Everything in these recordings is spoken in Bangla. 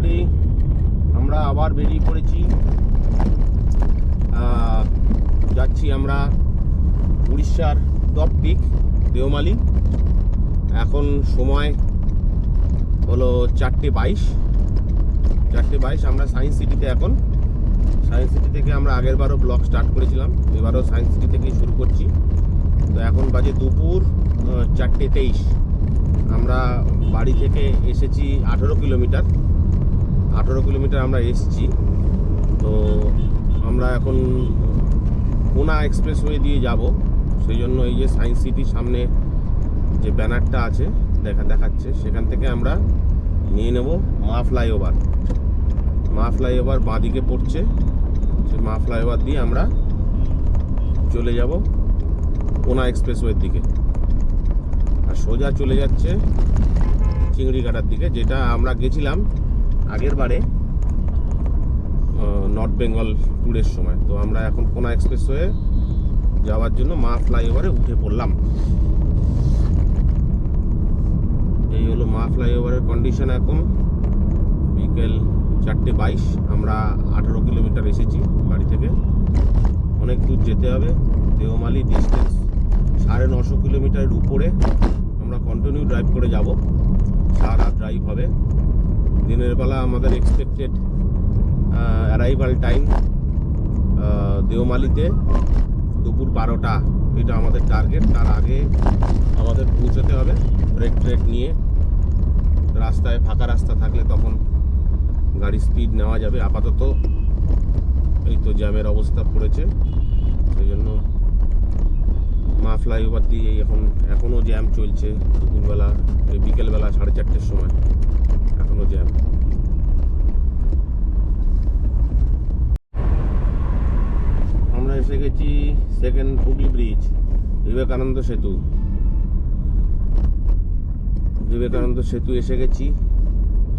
এভরিবডি, আমরা আবার বেরিয়ে পড়েছি। যাচ্ছি আমরা উড়িষ্যার টপ পিক দেওমালি। এখন সময় হলো 4:22। আমরা সায়েন্স সিটিতে, এখন সায়েন্স সিটি থেকে আমরা আগেরবারও ব্লগ স্টার্ট করেছিলাম, এবারও সায়েন্স সিটি থেকেই শুরু করছি। তো এখন বাজে দুপুর 4:23। আমরা বাড়ি থেকে এসেছি 18 কিলোমিটার আমরা এসেছি। তো আমরা এখন কোনা এক্সপ্রেসওয়ে দিয়ে যাব, সেই জন্য এই যে সায়েন্স সিটির সামনে যে ব্যানারটা আছে দেখাচ্ছে, সেখান থেকে আমরা নিয়ে নেব মা ফ্লাইওভার বাঁদিকে পড়ছে, সেই মা ফ্লাইওভার দিয়ে আমরা চলে যাব কোনা এক্সপ্রেসওয়ের দিকে, আর সোজা চলে যাচ্ছে চিংড়িঘাটার দিকে, যেটা আমরা গেছিলাম আগের বারে নর্থ বেঙ্গল ট্যুরের সময়। তো আমরা এখন কোনা এক্সপ্রেসওয়ে যাওয়ার জন্য মা ফ্লাইওভারে উঠে পড়লাম। এই হলো মা ফ্লাইওভারের কন্ডিশন। এখন বিকেল 4:22, আমরা 18 কিলোমিটার এসেছি বাড়ি থেকে। অনেক দূর যেতে হবে। দেওমালি ডিস্টেন্স 950 কিলোমিটারের উপরে। আমরা কন্টিনিউ ড্রাইভ করে যাব, সারা ড্রাইভ হবে। দিনের বেলা আমাদের এক্সপেক্টেড অ্যারাইভাল টাইম দেওমালিতে দুপুর 12টা, এটা আমাদের টার্গেট। তার আগে আমাদের পৌঁছতে হবে। ব্রেক নিয়ে রাস্তায় ফাঁকা রাস্তা থাকলে তখন গাড়ির স্পিড নেওয়া যাবে। আপাতত এই তো জ্যামের অবস্থা পড়েছে, সেই জন্য মা ফ্লাইওভার দিয়ে এখনও জ্যাম চলছে। দুপুরবেলা, এই বিকেলবেলা 4:30টার সময় এখনও জ্যাম। আমরা এসে গেছি সেকেন্ড হুগলি ব্রিজ, বিবেকানন্দ সেতু এসে গেছি।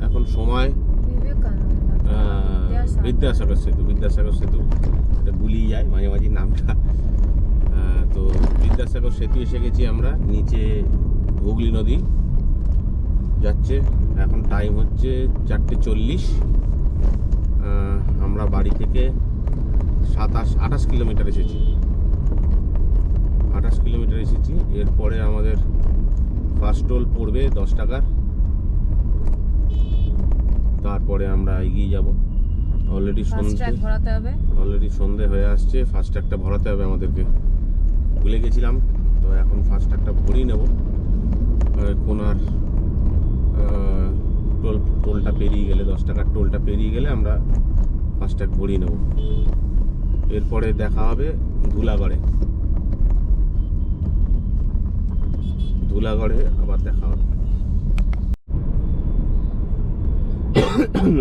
এখন সময় বিদ্যাসাগর সেতু, এটা ভুলিয়ে যায় মাঝে মাঝে নামটা। তো বিদ্যাসাগর সেতু এসে গেছি আমরা। নিচে হুগলি নদী যাচ্ছে। এখন টাইম হচ্ছে 4:40। আমরা বাড়ি থেকে 28 কিলোমিটার এসেছি। এরপরে আমাদের ফার্স্ট টোল পড়বে 10 টাকার। তারপরে আমরা এগিয়ে যাব। অলরেডি সন্ধে হয়ে আসছে। ফাস্ট ট্র্যাকটা ভরাতে হবে আমাদেরকে, ভুলে গেছিলাম। তো এখন ফাস্ট ট্র্যাকটা ভরিয়ে নেব। কোনার টোলটা পেরিয়ে গেলে, 10 টাকার টোলটা পেরিয়ে গেলে আমরা ফাস্ট ট্র্যাক ভরিয়ে নেব। এরপরে দেখা হবে ধুলাগড়ে আবার দেখা হবে।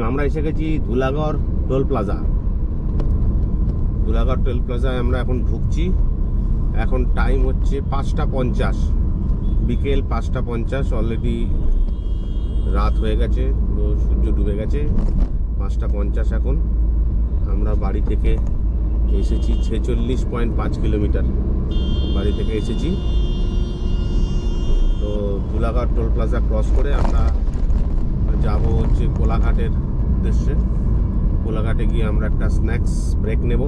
আমরা এসে গেছি ধুলাগড় টোল প্লাজায় আমরা এখন ঢুকছি। এখন টাইম হচ্ছে 5:50, বিকেল 5:50। অলরেডি রাত হয়ে গেছে, পুরো সূর্য ডুবে গেছে। 5:50 এখন। আমরা বাড়ি থেকে এসেছি 46.5 কিলোমিটার বাড়ি থেকে এসেছি। তো ধুলাগড় টোল প্লাজা ক্রস করে আমরা যাব হচ্ছে কোলাঘাটের উদ্দেশ্যে। কোলাঘাটে গিয়ে আমরা একটা স্ন্যাক্স ব্রেক নেব।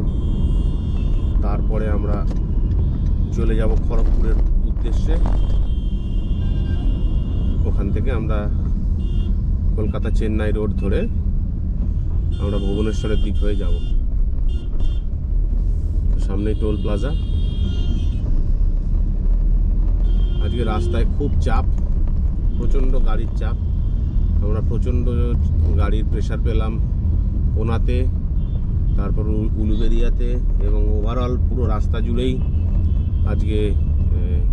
তারপরে আমরা চলে যাব খড়গপুরের উদ্দেশ্যে। ওখান থেকে আমরা কলকাতা চেন্নাই রোড ধরে আমরা ভুবনেশ্বরের দিক হয়ে যাব। সামনেই টোল প্লাজা। আজকে রাস্তায় খুব চাপ, প্রচণ্ড গাড়ির চাপ। আমরা প্রচণ্ড গাড়ির প্রেশার পেলাম কোনাতে, তারপর উলুবেরিয়াতে, এবং ওভারঅল পুরো রাস্তা জুড়েই আজকে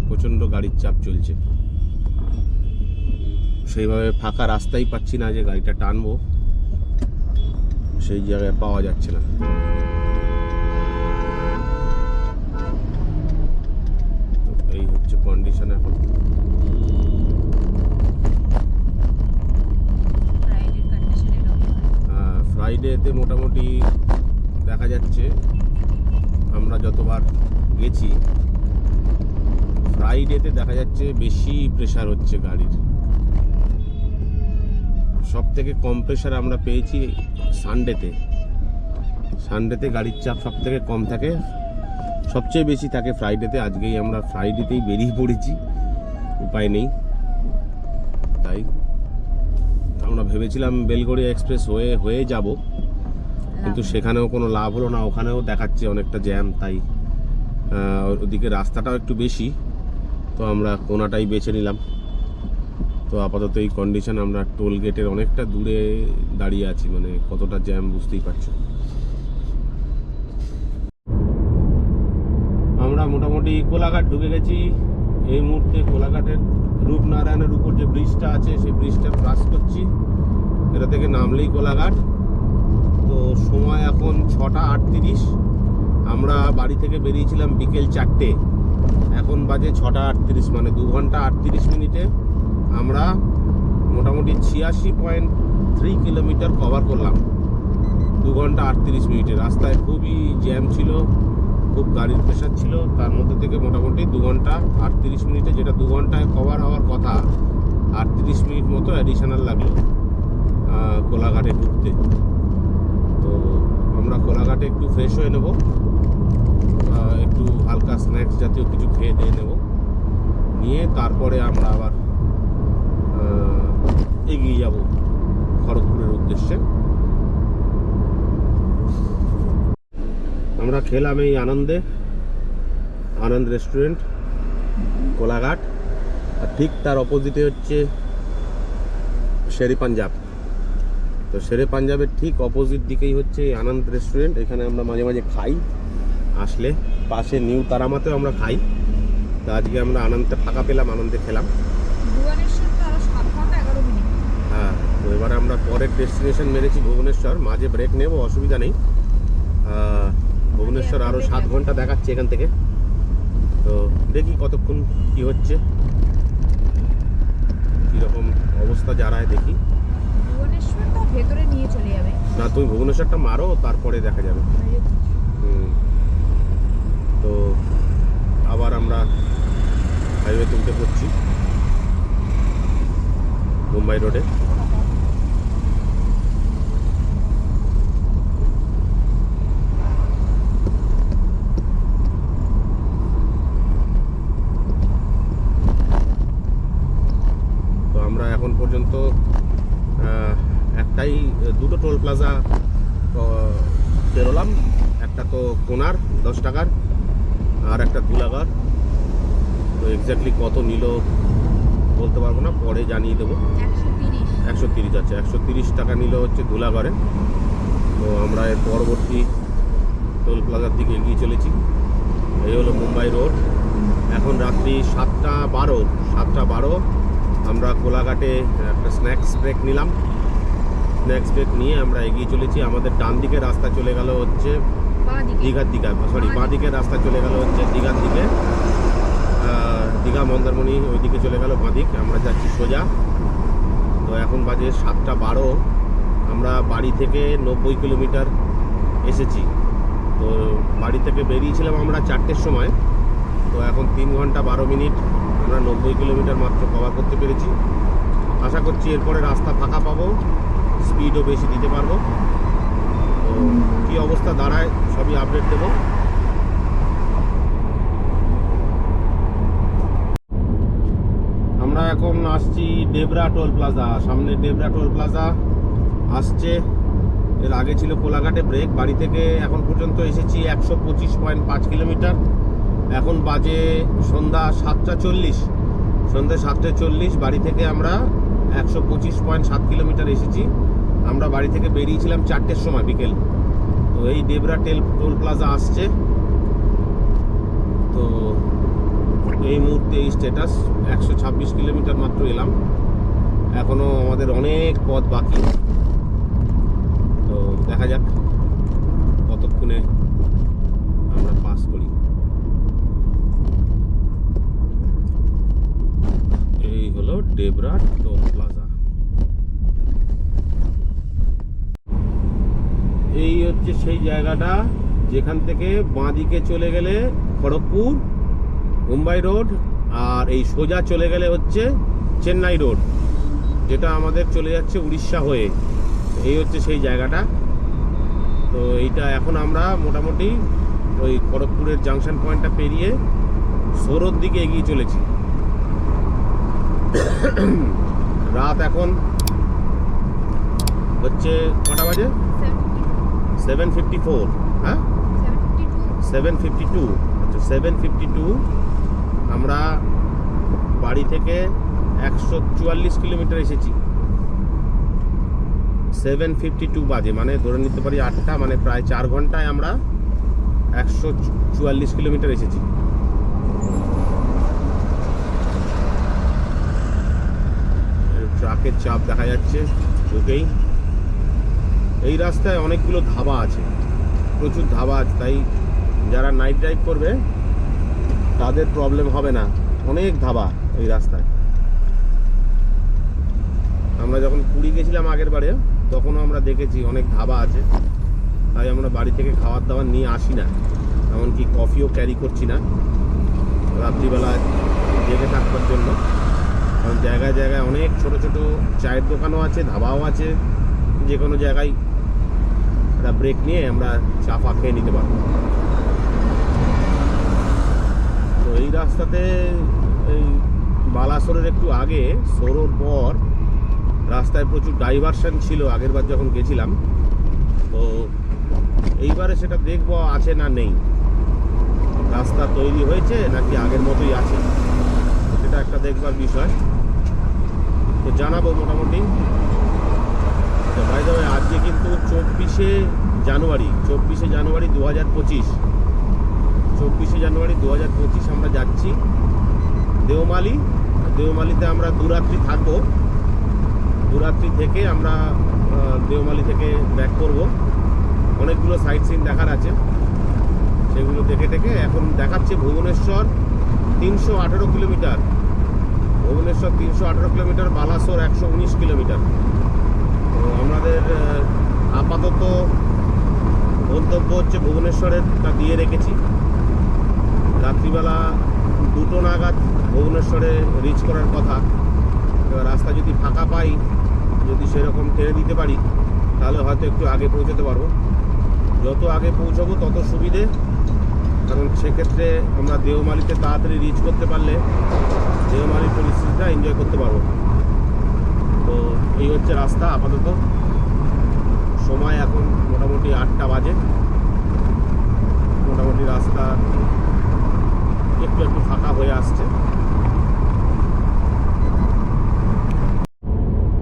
প্রচণ্ড গাড়ির চাপ চলছে। সেইভাবে ফাঁকা রাস্তাই পাচ্ছি না যে গাড়িটা টানবো, সেই জায়গায় পাওয়া যাচ্ছে না। এই হচ্ছে কন্ডিশন এখন। ফ্রাইডেতে মোটামুটি দেখা যাচ্ছে, আমরা যতবার গেছি ফ্রাইডেতে দেখা যাচ্ছে বেশি প্রেশার হচ্ছে গাড়ির। সব থেকে কম প্রেশার আমরা পেয়েছি সানডেতে গাড়ির চাপ সব থেকে কম থাকে, সবচেয়ে বেশি থাকে ফ্রাইডেতে। আজকেই আমরা ফ্রাইডেতেই বেরিয়ে পড়েছি, উপায় নেই। তাই আমরা ভেবেছিলাম বেলগড়িয়া এক্সপ্রেস হয়ে যাব, কিন্তু সেখানেও কোনো লাভ হলো না। ওখানেও দেখাচ্ছে অনেকটা জ্যাম, তাই ওদিকে রাস্তাটাও একটু বেশি, তো আমরা কোনাটাই বেছে নিলাম। তো আপাতত এই কন্ডিশন, আমরা টোল গেটের অনেকটা দূরে দাঁড়িয়ে আছি, মানে কতটা জ্যাম বুঝতেই পারছো। আমরা মোটামুটি কোলাঘাট ঢুকে গেছি। এই মুহূর্তে কোলাঘাটের রূপনারায়ণের উপর যে ব্রিজটা আছে সেই ব্রিজটা ক্রস করছি। এটা থেকে নামলেই কোলাঘাট। তো সময় এখন 6:38। আমরা বাড়ি থেকে বেরিয়েছিলাম বিকেল 4টে, এখন বাজে 6:38, মানে 2 ঘন্টা 38 মিনিটে আমরা মোটামুটি 86.3 কিলোমিটার কভার করলাম 2 ঘন্টা 38 মিনিটে। রাস্তায় খুবই জ্যাম ছিল, খুব গাড়ির প্রেশার ছিল, তার মধ্যে থেকে মোটামুটি 2 ঘন্টা 38 মিনিটে, যেটা 2 ঘন্টায় কভার হওয়ার কথা, 38 মিনিট মতো অ্যাডিশনাল লাগলো কোলাঘাটে ঢুকতে। তো আমরা কোলাঘাটে একটু ফ্রেশ হয়ে নেব, একটু হালকা স্ন্যাক্স জাতীয় কিছু খেয়ে দিয়ে নেব, নিয়ে তারপরে আমরা আবার এগিয়ে যাব খড়গপুরের উদ্দেশ্যে। আমরা খেলাম এই আনন্দ রেস্টুরেন্ট কোলাঘাট, আর ঠিক তার অপোজিটে হচ্ছে শেরে পাঞ্জাব। তো শেরে পাঞ্জাবের ঠিক অপোজিট দিকেই হচ্ছে এই আনন্দ রেস্টুরেন্ট। এখানে আমরা মাঝে মাঝে খাই, আসলে পাশে নিউ তারামাতেও আমরা খাই। তো আজকে আমরা আনন্দে ফাঁকা পেলাম, আনন্দে খেলাম। হ্যাঁ, তো এবারে আমরা পরের ডেস্টিনেশন মেরেছি ভুবনেশ্বর। মাঝে ব্রেক নেব, অসুবিধা নেই। ভুবনেশ্বর আরও 7 ঘন্টা দেখাচ্ছে এখান থেকে। তো দেখি কতক্ষণ কি হচ্ছে, কীরকম অবস্থা দাঁড়ায় দেখি। ভুবনেশ্বরটা ভেতরে নিয়ে চলে যাবে না, তুমি ভুবনেশ্বরটা মারো, তারপরে দেখা যাবে। তো আবার আমরা হাইওয়ে তুলতে পড়ছি মুম্বাই রোডে। তো আমরা এখন পর্যন্ত দুটো টোল প্লাজা বেরোলাম। একটা তো কোনার 10 টাকার, আর একটা ধুলাগড়। তো এক্স্যাক্টলি কত নিল বলতে পারবো না, পরে জানিয়ে দেবো। 130 আছে, 130 টাকা নিল হচ্ছে ধুলাগড়ে। তো আমরা এর পরবর্তী টোল প্লাজার দিকে এগিয়ে চলেছি। এই হলো মুম্বাই রোড। এখন রাত্রি 7:12। আমরা কোলাঘাটে একটা স্ন্যাক্স ব্রেক নিলাম। স্ন্যাক্স ব্রেক নিয়ে আমরা এগিয়ে চলেছি। আমাদের ডান দিকে রাস্তা চলে গেল হচ্ছে দীঘার দিকে, বাঁ দিকের রাস্তা চলে গেল হচ্ছে দীঘার দিকে, দীঘা মন্দারমণি ওইদিকে চলে গেল বাঁ দিক। আমরা যাচ্ছি সোজা। তো এখন বাজে 7:12। আমরা বাড়ি থেকে 90 কিলোমিটার এসেছি। তো বাড়ি থেকে বেরিয়েছিলাম আমরা 4টের সময়। তো এখন 3 ঘন্টা 12 মিনিট আমরা 90 কিলোমিটার মাত্র কভার করতে পেরেছি। আশা করছি এরপরে রাস্তা ফাঁকা পাবো, স্পিডও বেশি দিতে পারবো। তো কী অবস্থা দাঁড়ায় সবই আপডেট দেবো। আমরা এখন আসছি ডেবরা টোল প্লাজা। সামনে ডেবরা টোল প্লাজা আসছে। এর আগে ছিল কোলাঘাটে ব্রেক। বাড়ি থেকে এখন পর্যন্ত এসেছি 125.5 কিলোমিটার। এখন বাজে সন্ধ্যা 7:40। সন্ধ্যে 7:40 বাড়ি থেকে আমরা 125.7 কিলোমিটার এসেছি। আমরা বাড়ি থেকে বেরিয়েছিলাম 4টের সময় বিকেল। তো এই ডেবরা টোল প্লাজা আসছে। তো এই মুহূর্তে এই স্ট্যাটাস 126 কিলোমিটার মাত্র এলাম, এখনও আমাদের অনেক পথ বাকি। তো দেখা যাক কতক্ষণে আমরা পাস করি। এই হলো ডেবরা টোল প্লাজা। এই হচ্ছে সেই জায়গাটা যেখান থেকে বাঁ দিকে চলে গেলে খড়গপুর মুম্বাই রোড, আর এই সোজা চলে গেলে হচ্ছে চেন্নাই রোড। যেটা আমাদের চলে যাচ্ছে উড়িষ্যা হয়ে। এই হচ্ছে সেই জায়গাটা। তো এইটা এখন আমরা মোটামুটি ওই খড়গপুরের জাংশন পয়েন্টটা পেরিয়ে সোরোর দিকে এগিয়ে চলেছি। রাত এখন হচ্ছে কটা বাজে? 7:54। হ্যাঁ, 7:52। আচ্ছা, 7:52। আমরা বাড়ি থেকে 144 কিলোমিটার এসেছি। 7:52 বাজে, মানে ধরে নিতে পারি 8টা, মানে প্রায় 4 ঘন্টায় আমরা 144 কিলোমিটার এসেছি। ট্রাকের চাপ দেখা যাচ্ছে ঢুকেই। এই রাস্তায় অনেকগুলো ধাবা আছে, প্রচুর ধাবা আছে, তাই যারা নাইট ড্রাইভ করবে তাদের প্রবলেম হবে না। অনেক ধাবা এই রাস্তায়। আমরা যখন পুরী গেছিলাম আগের বারে, তখনও আমরা দেখেছি অনেক ধাবা আছে। তাই আমরা বাড়ি থেকে খাবার দাবার নিয়ে আসি না, এমনকি কফিও ক্যারি করছি না রাত্রিবেলা জেগে থাকবার জন্য। কারণ জায়গায় জায়গায় অনেক ছোট ছোট চায়ের দোকানও আছে, ধাবাও আছে। যে কোনো জায়গায় একটা ব্রেক নিয়ে আমরা চা ফা খেয়ে নিতে পারবো। তো এই রাস্তাতে এই বালাসোরের একটু আগে, সোরোর পর রাস্তায় প্রচুর ডাইভারশন ছিল আগের বার যখন গেছিলাম। তো এইবারে সেটা দেখবো আছে না নেই, রাস্তা তৈরি হয়েছে নাকি আগের মতোই আছে, সেটা একটা দেখবার বিষয়। তো জানাবো মোটামুটি। ভাই দাদা, আজকে কিন্তু 24শে জানুয়ারি 2025। 24শে জানুয়ারি 2025 আমরা যাচ্ছি দেওমালি। দেওমালিতে আমরা দুরাত্রি থাকবো। দুরাত্রি থেকে আমরা দেওমালি থেকে ব্যাক করব। অনেকগুলো সাইট সিন দেখার আছে, সেগুলো দেখে দেখে এখন দেখাচ্ছে Bhubaneswar 318 kilometre. Bhubaneswar 318 kilometre, Balasore 119 kilometre. তো আমাদের আপাতত গন্তব্য হচ্ছে ভুবনেশ্বরেরটা দিয়ে রেখেছি। রাত্রিবেলা 2টো নাগাদ ভুবনেশ্বরে রিচ করার কথা। এবার রাস্তা যদি ফাঁকা পাই, যদি সেরকম টেনে দিতে পারি, তাহলে হয়তো একটু আগে পৌঁছতে পারবো। যত আগে পৌঁছাবো তত সুবিধে, কারণ সেক্ষেত্রে আমরা দেওমালিতে তাড়াতাড়ি রিচ করতে পারলে দেওমালির পরিস্থিতিটা এনজয় করতে পারবো। তো এই হচ্ছে রাস্তা আপাতত। সময় এখন মোটামুটি 8টা বাজে। মোটামুটি রাস্তা একটু একটু ফাঁকা হয়ে আসছে।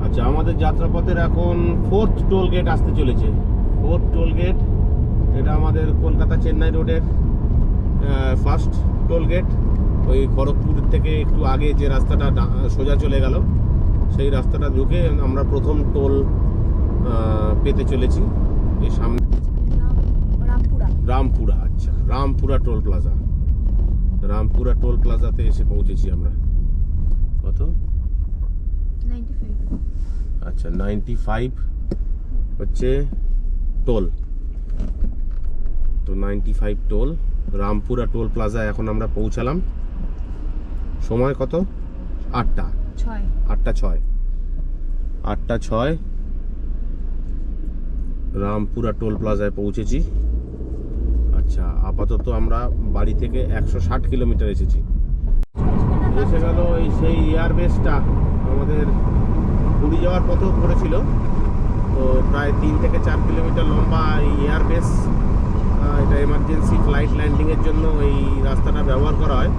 আচ্ছা, আমাদের যাত্রাপথের এখন 4th টোল গেট আসতে চলেছে। 4th টোল গেট, এটা আমাদের কলকাতা চেন্নাই রোডের ফার্স্ট টোল গেট। ওই খড়গপুর থেকে একটু আগে যে রাস্তাটা সোজা চলে গেল, সেই রাস্তাটা ঢুকে আমরা প্রথম টোল পেতে চলেছি। এই সামনে রামপুরা। আচ্ছা, Rampura toll plaza. Rampura toll প্লাজাতে এসে পৌঁছেছি আমরা। কত? 95। আচ্ছা, 95 হচ্ছে টোল। তো 95 টোল, রামপুরা টোল প্লাজা এখন আমরা পৌঁছালাম। সময় কত? 8টা 6 রামপুরা টোল প্লাজায় পৌঁছেছি। আচ্ছা, আপাতত আমরা বাড়ি থেকে 160 কিলোমিটার এসেছি। এসে গেল এই সেই এয়ারবেসটা, আমাদের পুরী যাওয়ার পথেও পড়েছিল। তো প্রায় 3 থেকে 4 কিলোমিটার লম্বা এই এয়ারবেস। এটা এমার্জেন্সি ফ্লাইট ল্যান্ডিংয়ের জন্য এই রাস্তাটা ব্যবহার করা হয়।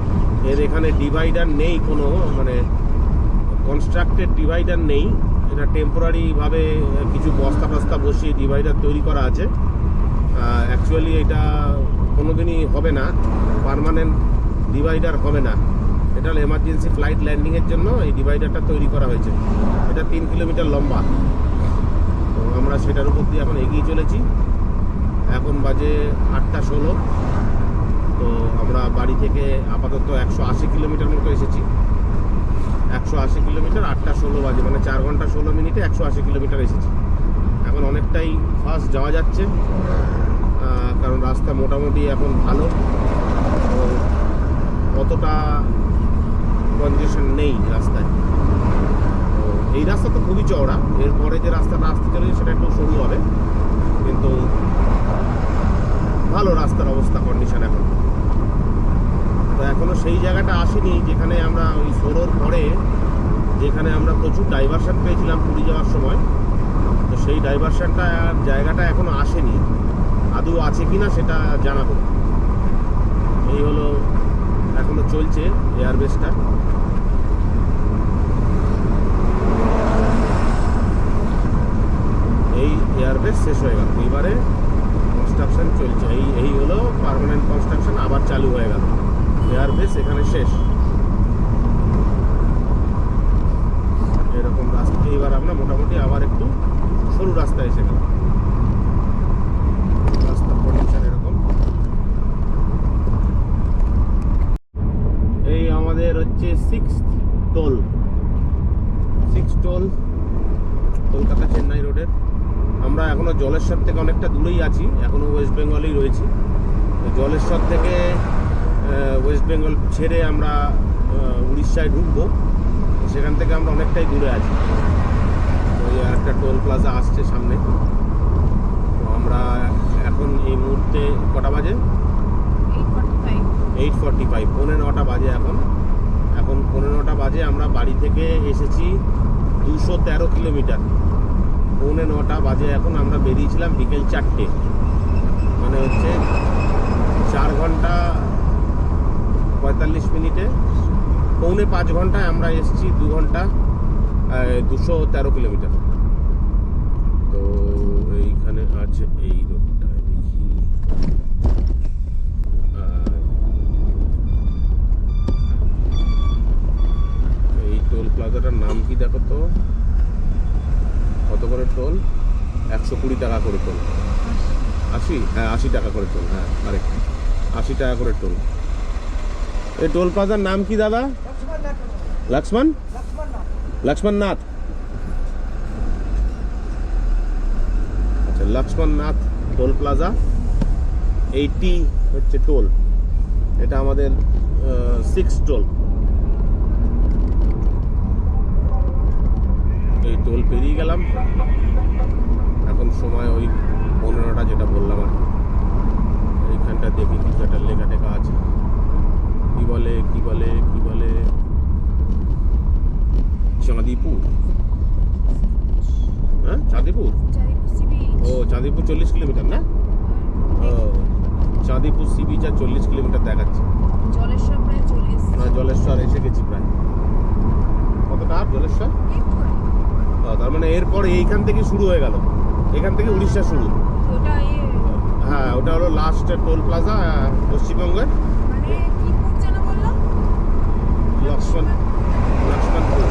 এর এখানে ডিভাইডার নেই, কোনো মানে কনস্ট্রাক্টেড ডিভাইডার নেই। এটা টেম্পোরারিভাবে কিছু বস্তা টস্তা বসিয়ে ডিভাইডার তৈরি করা আছে। অ্যাকচুয়ালি এটা কোনোদিনই হবে না, পার্মানেন্ট ডিভাইডার হবে না। এটা হলো এমার্জেন্সি ফ্লাইট ল্যান্ডিংয়ের জন্য এই ডিভাইডারটা তৈরি করা হয়েছে। এটা 3 কিলোমিটার লম্বা। তো আমরা সেটার উপর দিয়ে এখন এগিয়ে চলেছি। এখন বাজে 8টা 16। তো আমরা বাড়ি থেকে আপাতত 180 কিলোমিটার মতো এসেছি। 180 কিলোমিটার, 8টা 16 বাজে, মানে 4 ঘন্টা 16 মিনিটে 180 কিলোমিটার এসেছি। এখন অনেকটাই ফাস্ট যাওয়া যাচ্ছে, কারণ রাস্তা মোটামুটি এখন ভালো, তো অতটা কনজেশন নেই রাস্তায়। তো এই রাস্তা তো খুবই চওড়া, এরপরে যে রাস্তাটা আসতে চলেছে সেটা একটু সরু হবে, কিন্তু ভালো রাস্তার অবস্থা, কন্ডিশন এখন। তো এখনো সেই জায়গাটা আসেনি যেখানে আমরা ওই সরোর পরে যেখানে আমরা প্রচুর ডাইভারশন পেয়েছিলাম পুরী যাওয়ার সময়। তো সেই ডাইভারশনটা জায়গাটা এখনো আসেনি, আদৌ আছে কিনা সেটা জানাবো। এই হলো এখনো চলছে এয়ারবেসটা। এই এয়ারবেস শেষ হয়ে গেল, এবারে কনস্ট্রাকশন চলছে। এই হলো পার্মানেন্ট কনস্ট্রাকশন, আবার চালু হয়ে গেল। এয়ারবেস এখানে শেষ। এরকম রাস্তা এবার আমরা মোটামুটি আবার একটু সরু রাস্তা এসে গেল। রাস্তার কন্ডিশন এরকম। এই আমাদের হচ্ছে 6th toll, 6 toll Kolkata Chennai রোডের। আমরা এখনো জলেশ্বর থেকে অনেকটা দূরেই আছি, এখনো ওয়েস্ট বেঙ্গলেই রয়েছি। জলেশ্বর থেকে ওয়েস্ট বেঙ্গল ছেড়ে আমরা উড়িষ্যায় ঢুকবো, সেখান থেকে আমরা অনেকটাই দূরে আছি। ওই একটা টোল প্লাজা আসছে সামনে। তো আমরা এখন এই মুহূর্তে কটা বাজে? 8:45, 9:45 বাজে এখন। 9:45 বাজে। আমরা বাড়ি থেকে এসেছি 213 কিলোমিটার। 9:45 বাজে এখন। আমরা বেরিয়েছিলাম বিকেল 4টে, মানে হচ্ছে 4 ঘন্টা 45 মিনিটে, 4.25 ঘন্টায় আমরা এসেছি 2 ঘন্টা 213 কিলোমিটার। তো এইখানে আছে এই রোডটা, দেখি এই টোল প্লাজাটার নাম কি দেখো তো, কত করে টোল? 120 টাকা করে টোল। 80? হ্যাঁ 80 টাকা করে টোল। হ্যাঁ কারেক্ট, 80 টাকা করে টোল। এই টোল প্লাজার নাম কি দাদা? লক্ষ্মণনাথ। আচ্ছা, লক্ষ্মণনাথ টোল প্লাজা। 80 হচ্ছে টোল। এটা আমাদের 6 টোল। এই টোল পেরিয়ে গেলাম। এখন সময় ওই 15টা, যেটা বললাম আর কি। এইখানটা দেখি কিছু একটা লেখা টেখা আছে, কি বলে চাঁদিপুর। হ্যাঁ চাঁদিপুর। ও চাঁদিপুর 40 কিলোমিটার না? ও চাঁদিপুর সি বিচ আর 40 কিলোমিটার দেখাচ্ছে। জলেশ্বর প্রায় 40। হ্যাঁ জলেশ্বর এসে গেছি প্রায়। কতটা জলেশ্বর? তার মানে এরপরে এইখান থেকে শুরু হয়ে গেল, এখান থেকে উড়িষ্যা শুরু। হ্যাঁ ওটা হলো লাস্ট টোল প্লাজা পশ্চিমবঙ্গের। মানে কি কোড যেন বললাম? লক্ষ্মণপুর।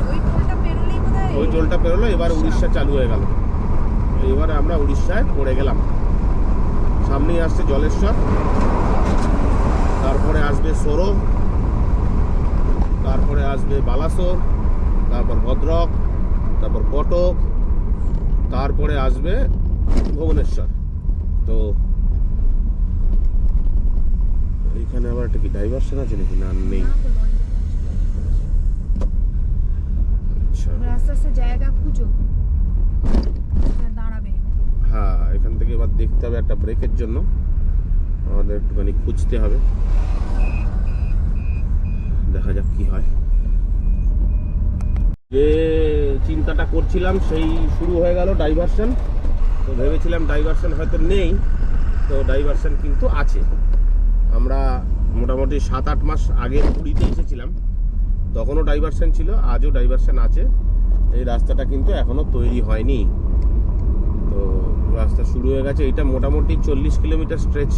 ওই টোলটা পেরোলেই বোধহয়। ওই টোলটা পেরোলো, এবার উড়িষ্যা চালু হয়ে গেল। এবারে আমরা উড়িষ্যায় পড়ে গেলাম। সামনেই আসছে জলেশ্বর, তারপরে আসবে সোরো, তারপরে আসবে বালাসোর, তারপর ভদ্রক, তারপর কটক, তারপরে আসবে ভুবনেশ্বর। তো এইখানে আবার একটা কি ডাইভারশন আছে নাকি? না নেই। আচ্ছা আস্তে আস্তে জায়গা খুঁজো, দাঁড়াবে। হ্যাঁ এখান থেকে এবার দেখতে হবে একটা ব্রেকের জন্য, আমাদের একটুখানি খুঁজতে হবে। দেখা যাক কি হয়। যে চিন্তাটা করছিলাম সেই শুরু হয়ে গেল ডাইভারশন। তো ভেবেছিলাম ডাইভারশন হয়তো নেই, তো ডাইভারশন কিন্তু আছে। আমরা মোটামুটি 7-8 মাস আগে পুরীতে এসেছিলাম, তখনও ডাইভারশন ছিল, আজও ডাইভারশন আছে। এই রাস্তাটা কিন্তু এখনও তৈরি হয়নি, তো রাস্তা শুরু হয়ে গেছে। এটা মোটামুটি 40 কিলোমিটার স্ট্রেচ,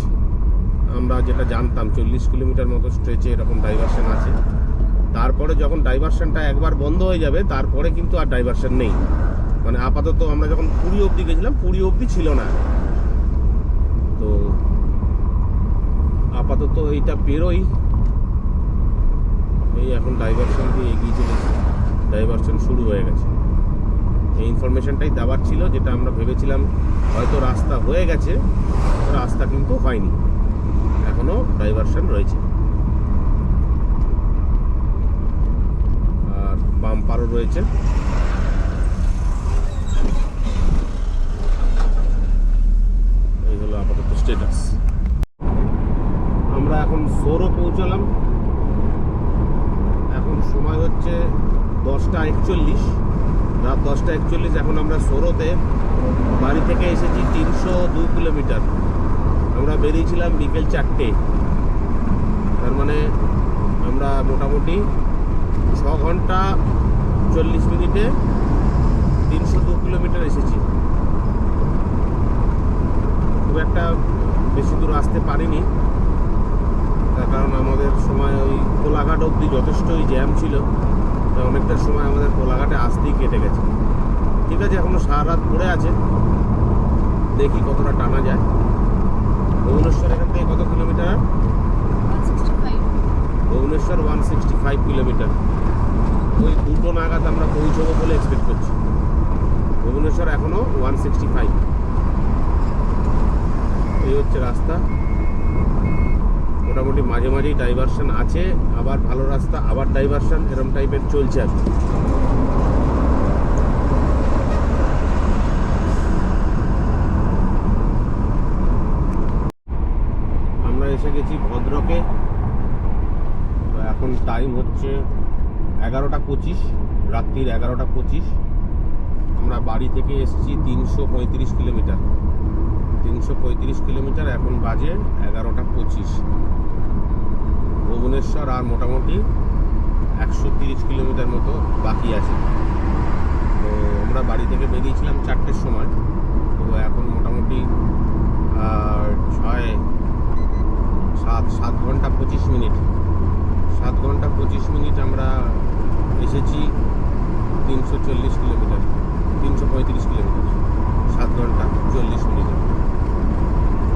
আমরা যেটা জানতাম 40 কিলোমিটার মতো স্ট্রেচে এরকম ডাইভারশন আছে। তারপরে যখন ডাইভারশনটা একবার বন্ধ হয়ে যাবে, তারপরে কিন্তু আর ডাইভারশন নেই। মানে আপাতত আমরা যখন পুরী অবধি গেছিলাম, পুরী অবধি ছিল না। তো আপাতত এইটা পেরোই, এই এখন ডাইভারশন দিয়ে এগিয়ে চলেছি। ডাইভারশন শুরু হয়ে গেছে। এই ইনফরমেশনটাই দেওয়ার ছিল, যেটা আমরা ভেবেছিলাম হয়তো রাস্তা হয়ে গেছে, রাস্তা কিন্তু হয়নি, এখনো ডাইভারশন রয়েছে। আর বাম্পারও রয়েছে। হচ্ছে 10:41, রাত 10:41। এখন আমরা সোরোতে বাড়ি থেকে এসেছি 302 কিলোমিটার। আমরা বেরিয়েছিলাম বিকেল 4টে, তার মানে আমরা মোটামুটি 6 ঘন্টা 40 মিনিটে 302 কিলোমিটার এসেছি। খুব একটা বেশি দূর আসতে পারিনি, তার কারণ আমাদের সময় ওই কোলাঘাট অবধি যথেষ্টই জ্যাম ছিল, তাই অনেকটা সময় আমাদের কোলাঘাটে আসতেই কেটে গেছে। ঠিক আছে, এখনও সারা রাত পড়ে আছে, দেখি কতটা টানা যায়। ভুবনেশ্বর এখান থেকে কত কিলোমিটার? 165। ভুবনেশ্বর 165 কিলোমিটার। ওই 2টো নাগাদ আমরা পৌঁছবো বলে এক্সপেক্ট করছি। ভুবনেশ্বর এখনও 165। এই হচ্ছে রাস্তা। মোটামুটি মাঝে মাঝেই ডাইভারশন আছে, আবার ভালো রাস্তা, আবার ডাইভারশন, এরকম টাইপের চলছে আর কি। আমরা এসে গেছি ভদ্রকে। তো এখন টাইম হচ্ছে 11:25, রাত্রির 11:25। আমরা বাড়ি থেকে এসেছি 335 কিলোমিটার। 335 কিলোমিটার, এখন বাজে 11:25। ভুবনেশ্বর আর মোটামুটি 130 কিলোমিটার মতো বাকি আছে। তো আমরা বাড়ি থেকে বেরিয়েছিলাম 4টের সময়, তো এখন মোটামুটি 7 ঘন্টা 25 মিনিট। 7 ঘন্টা 25 মিনিট আমরা এসেছি 340 কিলোমিটার, 335 কিলোমিটার। 7 ঘন্টা 40 মিনিট,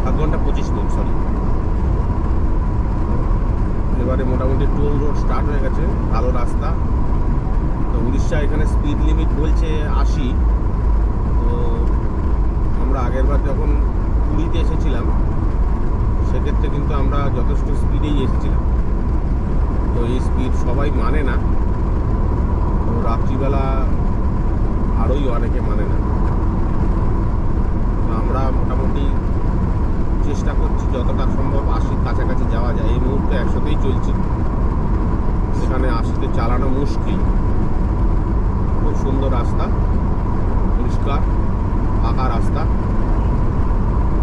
7 ঘন্টা 25 মিনিট, সরি। এবারে মোটামুটি টোল রোড স্টার্ট হয়ে গেছে, ভালো রাস্তা। তো উড়িষ্যা এখানে স্পিড লিমিট বলছে 80। তো আমরা আগেরবার যখন পুরীতে এসেছিলাম সেক্ষেত্রে কিন্তু আমরা যথেষ্ট স্পিডেই এসেছিলাম। তো এই স্পিড সবাই মানে না, তো রাত্রিবেলা আরোই অনেকে মানে না। তো আমরা মোটামুটি চেষ্টা করছি যতটা সম্ভব 80 কাছাকাছি যাওয়া যায়। এই মুহূর্তে 100তেই চলছি, সেখানে 80তে চালানো মুশকিল। খুব সুন্দর রাস্তা, পরিষ্কার পাকা রাস্তা,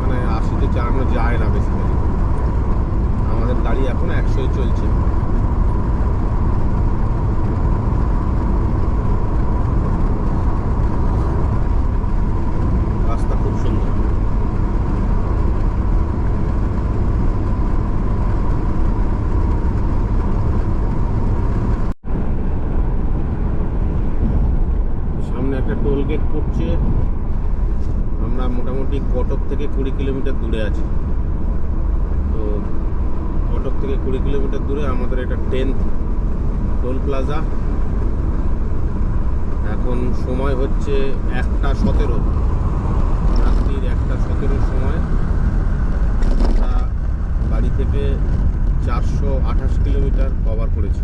মানে 80তে চালানো যায় না বেসিক্যালি। আমাদের গাড়ি এখন 100ই চলছে। রাস্তা খুব সুন্দর। সামনে একটা টোল গেট পড়ছে। আমরা মোটামুটি কটক থেকে 20 কিলোমিটার দূরে আছি। তো কটক থেকে 20 কিলোমিটার দূরে আমাদের এটা 10th টোল প্লাজা। এখন সময় হচ্ছে 1:17, রাত্রির 1:17 সময়। আমরা বাড়ি থেকে 428 কিলোমিটার কভার করেছি।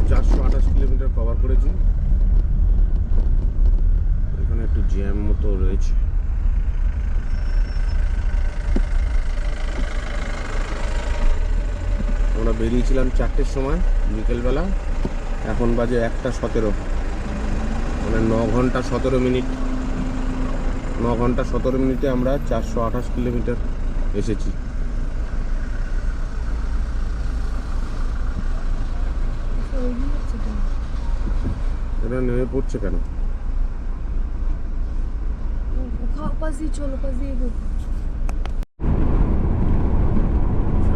428 কিলোমিটার কভার করেছি। এখানে একটু জ্যাম মতো রয়েছে। আমরা বেরিয়েছিলাম 4টের সময় বিকেলবেলা, এখন বাজে 1:17, মানে 9 ঘন্টা 17 মিনিট। 9 ঘন্টা 17 মিনিটে আমরা 428 কিলোমিটার এসেছি। এটা নেমে পড়ছে কেন?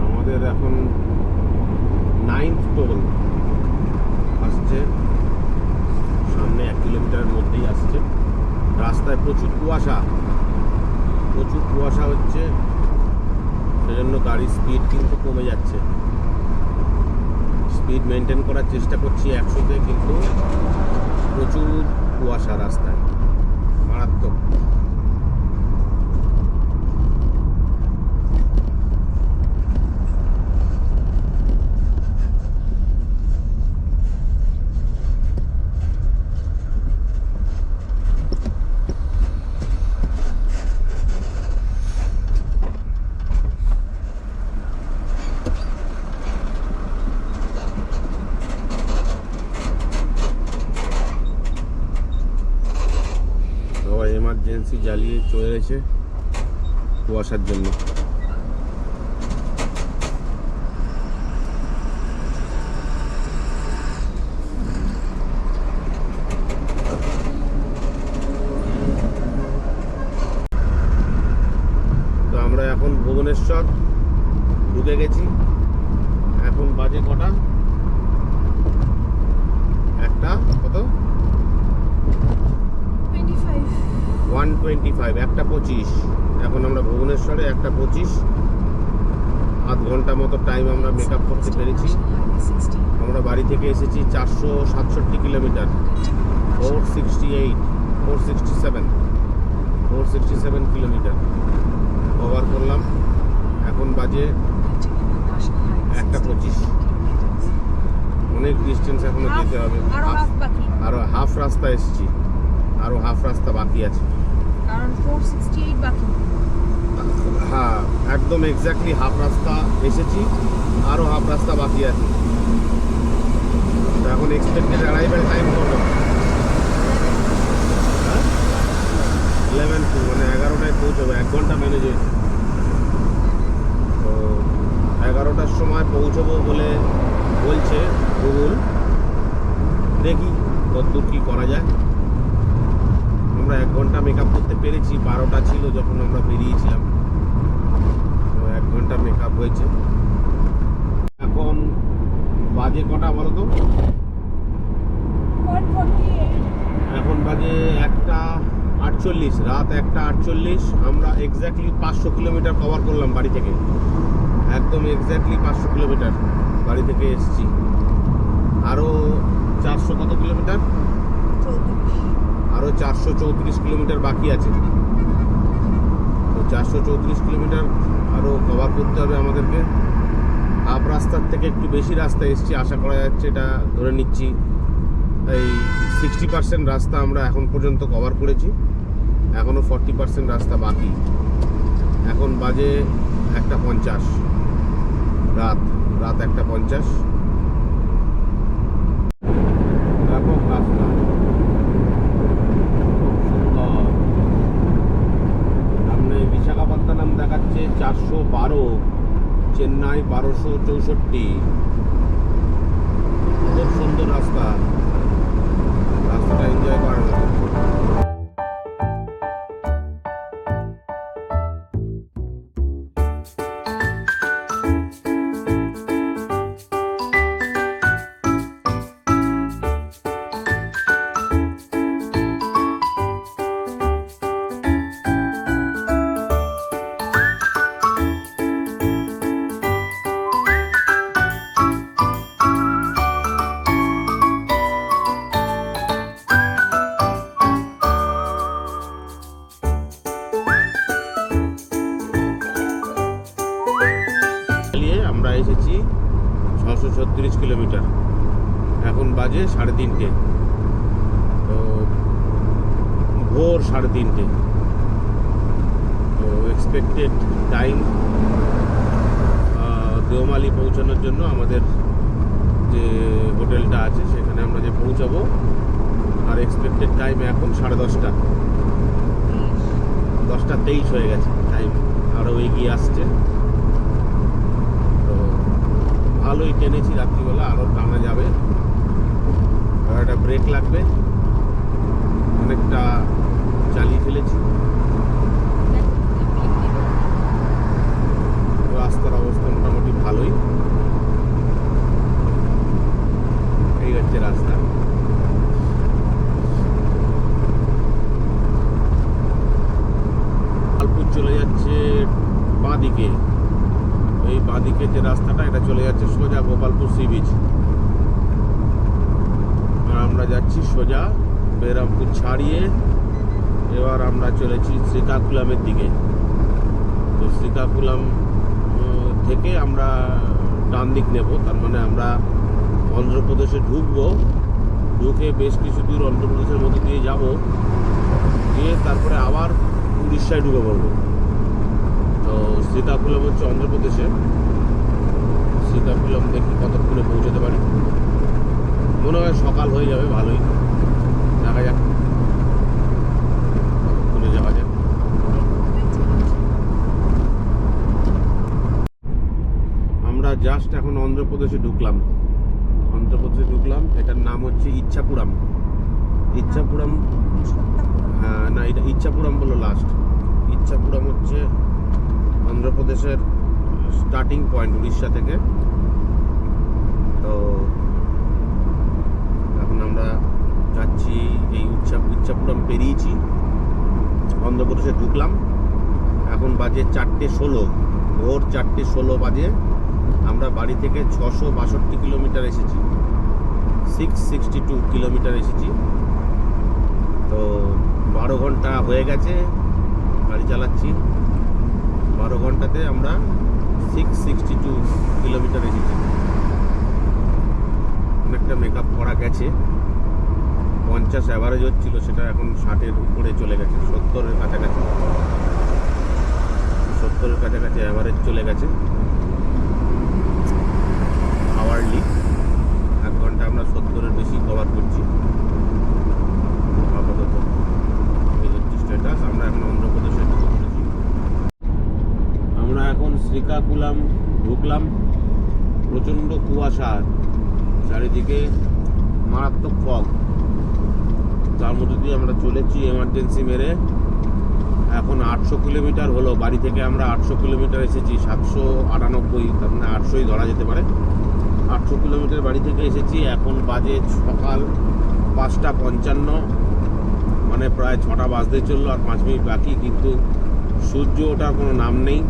আমাদের এখন 9th টোল আসছে, সামনে 1 কিলোমিটারের মধ্যেই আসছে। রাস্তায় প্রচুর কুয়াশা হচ্ছে, সেজন্য গাড়ির স্পিড কিন্তু কমে যাচ্ছে। স্পিড মেনটেন করার চেষ্টা করছি 100তে, কিন্তু প্রচুর কুয়াশা রাস্তায়, মারাত্মক। এজেন্সি জ্বালিয়ে চলে গেছে কুয়াশার জন্য। তো আমরা এখন ভুবনেশ্বর ঢুকে গেছি। এখন বাজে কটা? একটা কত? 25 1:25, 1:25। এখন আমরা ভুবনেশ্বরে 1:25, আধ ঘন্টা মতো টাইম আমরা মেকআপ করতে পেরেছি। আমরা বাড়ি থেকে এসেছি 467 কিলোমিটার, 467 কিলোমিটার কভার করলাম। এখন বাজে 1:25। অনেক ডিস্টেন্স এখনো যেতে হবে। আরো হাফ বাকি, আরো হাফ রাস্তা এসেছি, আরো হাফ রাস্তা বাকি আছে। কারণ 468 বাকি। হ্যাঁ, একদম এক্স্যাক্টলি হাফ রাস্তা এসেছি, আরো হাফ রাস্তা বাকি আছে। তো এখন এক্সপেক্টেড অ্যারাইভাল টাইম কত? 11 মানে 11টায় পৌঁছবে, 1 ঘন্টা ম্যানেজে। তো 11টার সময় পৌঁছবো বলে বলছে গুগল। দেখি কতদূর কী করা যায়। আমরা 1 ঘন্টা মেকআপ করতে পেরেছি, 12টা ছিল যখন আমরা বেরিয়েছিলাম। তো 1 ঘন্টা মেকআপ হয়েছে। এখন বাজে কটা বলো তো? 148 এখন বাজে 1:48, রাত 1:48। আমরা এক্স্যাক্টলি 500 কিলোমিটার কভার করলাম বাড়ি থেকে। একদম এক্স্যাক্টলি 500 কিলোমিটার বাড়ি থেকে এসেছি। আরও 400 কত কিলোমিটার? 34 আরও 434 কিলোমিটার বাকি আছে। তো 434 কিলোমিটার আরও কভার করতে হবে আমাদেরকে। হাফ রাস্তার থেকে একটু বেশি রাস্তা এসেছি, আশা করা যাচ্ছে। এটা ধরে নিচ্ছি এই 60% রাস্তা আমরা এখন পর্যন্ত কভার করেছি, এখনও 40% রাস্তা বাকি। এখন বাজে 1:50, রাত 1:50। ব্যাপক রাস্তা, সামনে বিশাখাপত্তনম দেখাচ্ছে 412, চেন্নাই 1264। খুব সুন্দর রাস্তা, রাস্তাটা এনজয় করার মতো। আমরা এসেছি 636 কিলোমিটার। এখন বাজে 3:30, তো ভোর 3:30। তো এক্সপেক্টেড টাইম দেওমালি পৌঁছানোর জন্য আমাদের যে হোটেলটা আছে সেখানে আমরা যে পৌঁছাবো, আর এক্সপেক্টেড টাইম এখন 10:30। 10:23 হয়ে গেছে, টাইম আরও এগিয়ে আসছে। ভালোই টেনেছি রাত্রিবেলা, আরও টানা যাবে। আর একটা ব্রেক লাগবে, অনেকটা চালিয়ে ফেলেছি। রাস্তার অবস্থা মোটামুটি ভালোই, এই হচ্ছে রাস্তা। গোপালপুর চলে যাচ্ছে বাঁদিকে। এই বাঁদিকে যে রাস্তাটা, এটা চলে যাচ্ছে সোজা গোপালপুর সি বিচ। আর আমরা যাচ্ছি সোজা বেরামপুর ছাড়িয়ে। এবার আমরা চলেছি শ্রীকাকুলামের দিকে। তো শ্রীকাকুলাম থেকে আমরা ডান দিক নেব, তার মানে আমরা অন্ধ্রপ্রদেশে ঢুকবো। ঢুকে বেশ কিছু দূর অন্ধ্রপ্রদেশের মধ্যে দিয়ে যাব, গিয়ে তারপরে আবার উড়িষ্যায় ঢুকে পড়বো। তো শ্রীকাকুলাম হচ্ছে অন্ধ্রপ্রদেশে। শ্রীকাকুলাম দেখি কতক্ষণে পৌঁছতে পারি। মনে হয় সকাল হয়ে যাবে, ভালোই। দেখা যাক কতক্ষণে যাওয়া জাস্ট এখন অন্ধ্রপ্রদেশে ঢুকলাম। এটার নাম হচ্ছে ইচ্ছাপুরম। হ্যাঁ, না, এটা ইচ্ছাপুরম বললো লাস্ট। ইচ্ছাপুরম হচ্ছে অন্ধ্রপ্রদেশের স্টার্টিং পয়েন্ট উড়িষ্যা থেকে। তো এখন আমরা যাচ্ছি, এই ইচ্ছাপুরম পেরিয়েছি, অন্ধ্রপ্রদেশে ঢুকলাম। এখন বাজে 4:16, ভোর 4:16 বাজে। আমরা বাড়ি থেকে 662 কিলোমিটার এসেছি, 662 কিলোমিটার এসেছি। তো 12 ঘন্টা হয়ে গেছে গাড়ি চালাচ্ছি। 12 ঘন্টাতে আমরা 662 কিলোমিটার এসেছি। অনেকটা মেকআপ করা গেছে। 50 অ্যাভারেজ হচ্ছিল, সেটা এখন 60-এর উপরে চলে গেছে, 70-এর কাছাকাছি। 70-এর কাছাকাছি অ্যাভারেজ চলে গেছে আওয়ারলি। 1 ঘন্টা আমরা 70-এর বেশি কভার করছি আপাতত। এই হচ্ছে স্ট্যাটাস। আমরা এখন অন্ধ্রপ্রদেশে ঢুকে পড়েছি। আমরা এখন শ্রীকাকুলাম ঢুকলাম। প্রচণ্ড কুয়াশা, চারিদিকে মারাত্মক ফগ। তার মধ্যে দিয়ে আমরা চলেছি এমার্জেন্সি মেরে। এখন 800 কিলোমিটার হলো, বাড়ি থেকে আমরা 800 কিলোমিটার এসেছি। 798, তার মানে 800ই ধরা যেতে পারে। 800 কিলোমিটার বাড়ি থেকে এসেছি। এখন বাজে সকাল 5:55, মানে প্রায় 6টা বাজতে চললো, আর 5 মিনিট বাকি। কিন্তু সূর্য ওঠার কোনো নাম নেই,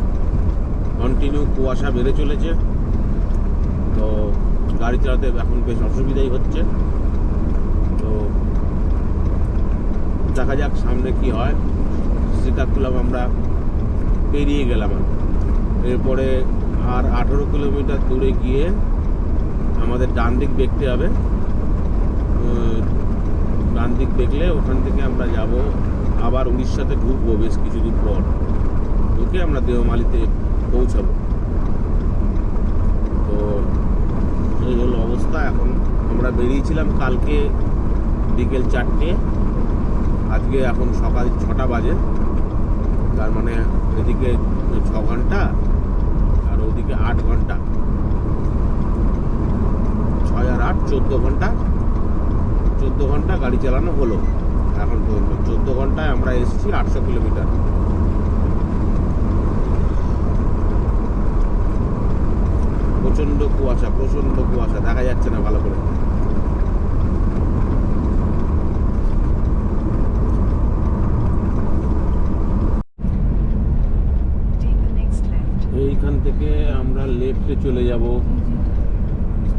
কন্টিনিউ কুয়াশা বেড়ে চলেছে। তো গাড়ি চালাতে এখন বেশ অসুবিধাই হচ্ছে। তো দেখা যাক সামনে কি হয়। শ্রীকাকুলাম আমরা পেরিয়ে গেলাম। এরপরে আর 18 কিলোমিটার দূরে গিয়ে আমাদের ডান দিক দেখতে হবে। ডান দিক দেখলে ওখান থেকে আমরা যাব আবার উড়িষ্যাতে ঢুকবো বেশ কিছু দূর পর। ঢুকে আমরা দেওমালিতে পৌঁছাবো। তো এই হলো অবস্থা। এখন আমরা বেরিয়েছিলাম কালকে বিকেল 4টে, আজকে এখন সকাল 6টা বাজে। তার মানে এদিকে 6 ঘন্টা আর ওদিকে 8 ঘন্টা, 6 আর 8 14 ঘন্টা। 14 ঘন্টা গাড়ি চালানো হলো এখন পর্যন্ত। 14 ঘন্টায় আমরা এসেছি 800 কিলোমিটার। প্রচণ্ড কুয়াশা, দেখা যাচ্ছে না ভালো করে। এইখান থেকে আমরা লেফটে চলে যাব,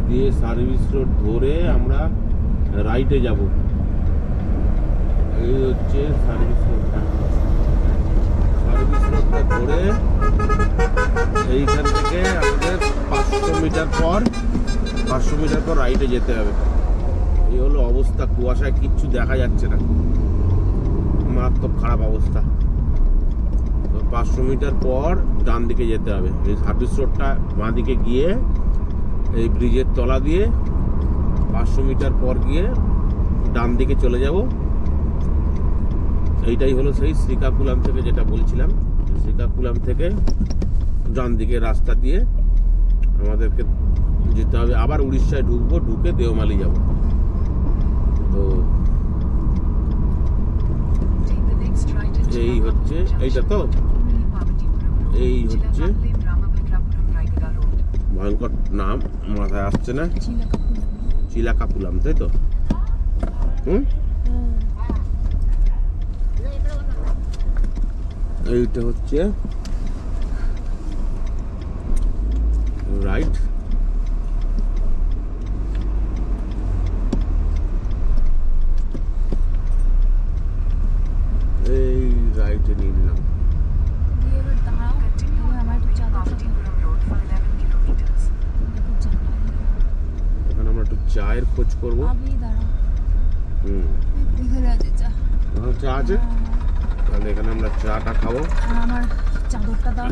দিয়ে সার্ভিস রোড ধরে আমরা রাইটে যাব। এই হচ্ছে সার্ভিস রোডটা ধরে এইখান থেকে আমাদের 500 মিটার পর রাইটে যেতে হবে। এই হলো অবস্থা, কুয়াশায় কিচ্ছু দেখা যাচ্ছে না, মারাত্মক খারাপ অবস্থা। তো 500 মিটার পর ডান দিকে যেতে হবে। এই সার্ভিস রোডটা বাঁ দিকে গিয়ে এই ব্রিজের তলা দিয়ে 500 মিটার পর গিয়ে ডান দিকে চলে যাব। এইটাই হলো সেই শ্রীকাকুলাম থেকে যেটা বলছিলাম। শ্রীকাকুলাম থেকে ডান দিকে রাস্তা দিয়ে আমাদেরকে যেতে হবে, আবার উড়িষ্যায় ঢুকবো, ঢুকে দেওমালি যাব। তো এই হচ্ছে, এইটা তো এই হচ্ছে ভয়ঙ্কর নাম, মাথায় আসছে না। চিলাকাকুলাম, তাই তো? এইটা হচ্ছে রাইট। এই রাইটে নিয়ে নিলাম। এখানে আমরা একটু চায়ের খোঁজ করবো। চা আছে, তাহলে এখানে আমরা চাটা খাবো।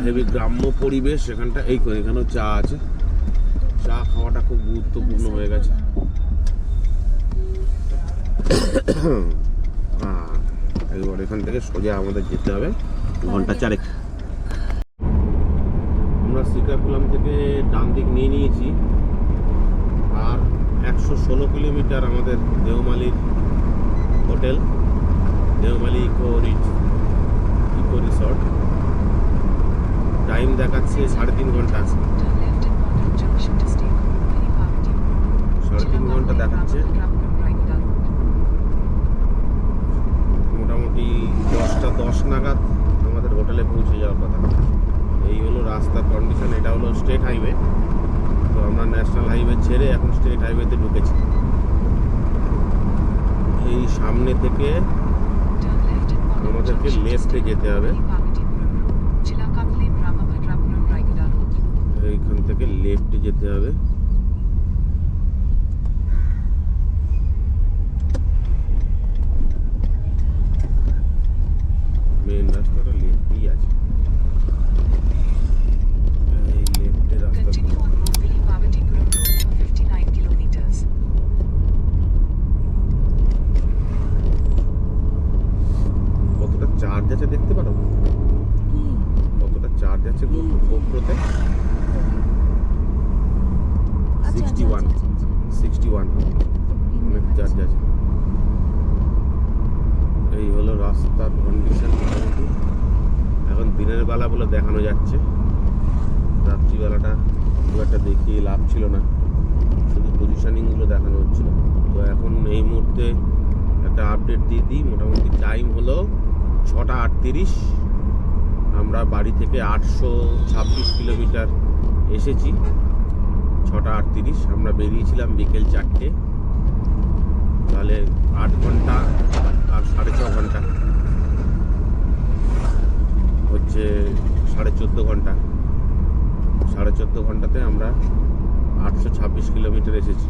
হেভি গ্রাম্য পরিবেশ এখানটা। এখানেও চা আছে। চা খাওয়াটা খুব গুরুত্বপূর্ণ হয়ে গেছে। এবার এখান থেকে সোজা আমাদের যেতে হবে 1 ঘন্টা 4। আমরা শ্রীকাকুলাম থেকে ডান দিক নিয়ে নিয়েছি, আর 116 কিলোমিটার আমাদের দেওমালির হোটেল, দেওমালি ইকো রিসর্ট। টাইম দেখাচ্ছে 3.5 ঘন্টা, 3.5 ঘন্টা দেখাচ্ছে। মোটামুটি 10টা 10 নাগাদ আমাদের হোটেলে পৌঁছে যাওয়ার কথা। এই হলো রাস্তার কন্ডিশন। এটা হলো স্টেট হাইওয়ে, তো আমরা ন্যাশনাল হাইওয়ে ছেড়ে এখন স্টেট হাইওয়েতে ঢুকেছি। এই সামনে থেকে আমাদেরকে লেফটে যেতে হবে, এইখান থেকে লেফটে যেতে হবে। মেন রাস্তাটা লেফটেই আছে, এই লেফটে রাস্তা। কতটা চার্জ আছে দেখতে পারো? কতটা চার্জ আছে গোপ্রোতে? 61 অনেক চার্জ আছে। এই হলো রাস্তার কন্ডিশন। এখন দিনের বেলা বলে দেখানো যাচ্ছে, রাত্রিবেলাটা খুব একটা দেখিয়ে লাভ ছিল না, শুধু পজিশনিংগুলো দেখানো হচ্ছিল। তো এখন এই মুহূর্তে একটা আপডেট দিয়ে দিই। মোটামুটি টাইম হলো 6টা 38। আমরা বাড়ি থেকে 826 কিলোমিটার এসেছি। 6টা 38 আমরা বেরিয়েছিলাম বিকেল 4টে, তাহলে 8 ঘন্টা আর 6.5 ঘন্টা হচ্ছে 14.5 ঘন্টা। 14.5 ঘন্টাতে আমরা 826 কিলোমিটার এসেছি।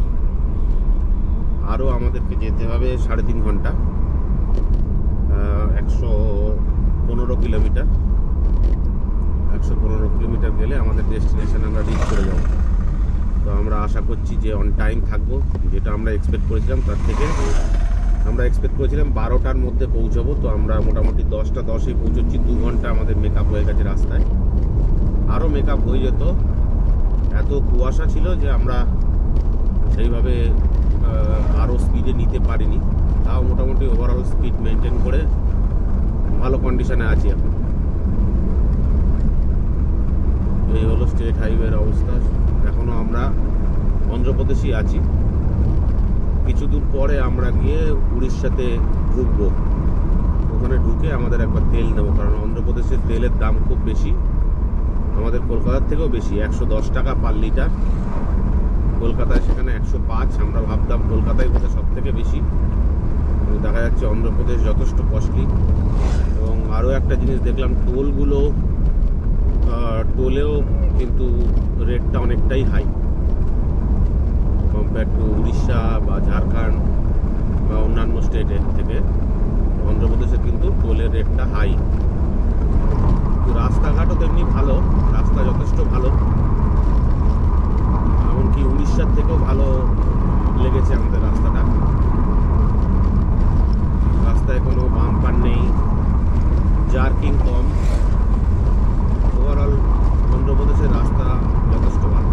আরও আমাদেরকে যেতে হবে 3.5 ঘন্টা, 115 কিলোমিটার। 115 কিলোমিটার গেলে আমাদের ডেস্টিনেশন আমরা রিচ করে যাব। তো আমরা আশা করছি যে অন টাইম থাকবো, যেটা আমরা এক্সপেক্ট করেছিলাম তার থেকে। আমরা এক্সপেক্ট করেছিলাম 12টার মধ্যে পৌঁছাবো, তো আমরা মোটামুটি 10টা 10-এ পৌঁছচ্ছি। 2 ঘন্টা আমাদের মেকআপ হয়ে গেছে রাস্তায়। আরও মেকআপ হয়ে যেত, এত কুয়াশা ছিল যে আমরা সেইভাবে আরও স্পিডে নিতে পারিনি। তাও মোটামুটি ওভারঅল স্পিড মেনটেন করে ভালো কন্ডিশনে আছি এখন। এই হলো স্টেট হাইওয়ের অবস্থা। এখনও আমরা অন্ধ্রপ্রদেশই আছি। কিছু দূর পরে আমরা গিয়ে উড়িষ্যাতে ঢুকবো। ওখানে ঢুকে আমাদের একবার তেল নেবো, কারণ অন্ধ্রপ্রদেশের তেলের দাম খুব বেশি, আমাদের কলকাতার থেকেও বেশি। 110 টাকা পার লিটার। কলকাতায় সেখানে 105। আমরা ভাবতাম কলকাতায় বোধহয় সব থেকে বেশি, দেখা যাচ্ছে অন্ধ্রপ্রদেশ যথেষ্ট কস্টলি। এবং আরও একটা জিনিস দেখলাম, টোলেও কিন্তু রেটটা অনেকটাই হাই কম্পেয়ার টু উড়িষ্যা বা ঝাড়খণ্ড বা অন্যান্য স্টেটের থেকে। অন্ধ্রপ্রদেশের কিন্তু টোলের রেটটা হাই। তো রাস্তাঘাটও তেমনি ভালো, রাস্তা যথেষ্ট ভালো, এমনকি উড়িষ্যার থেকেও ভালো লেগেছে আমাদের রাস্তাটা। রাস্তায় কোনো বাম্পার নেই, জার্কিং কম। ওভারঅল অন্ধ্রপ্রদেশের রাস্তা যথেষ্ট ভালো।